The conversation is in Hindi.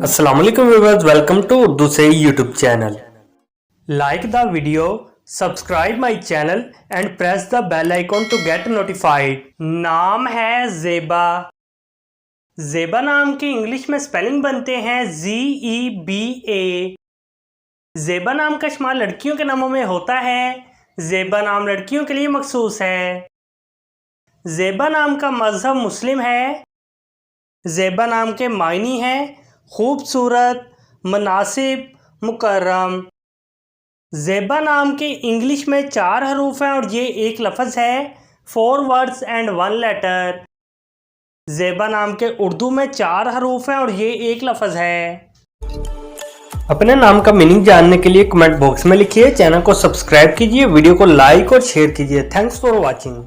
अस्सलाम वालेकुम व्यूअर्स, वेलकम टू उर्दू से YouTube channel. Like the video, subscribe my channel and press the bell icon to get notified. नाम है ज़ेबा। ज़ेबा नाम के इंग्लिश में स्पेलिंग बनते हैं ZEBA। ज़ेबा नाम का इस्तेमाल लड़कियों के नामों में होता है। ज़ेबा नाम लड़कियों के लिए मखसूस है। ज़ेबा नाम का मज़हब मुस्लिम है। ज़ेबा नाम के मायनी हैं खूबसूरत, मुनासिब, मुकर्रम। ज़ेबा नाम के इंग्लिश में 4 हरूफ हैं और ये एक लफ्ज़ है। 4 वर्ड्स एंड 1 लेटर। ज़ेबा नाम के उर्दू में 4 हरूफ हैं और ये एक लफ्ज़ है। अपने नाम का मीनिंग जानने के लिए कमेंट बॉक्स में लिखिए। चैनल को सब्सक्राइब कीजिए, वीडियो को लाइक और शेयर कीजिए। Thanks for watching.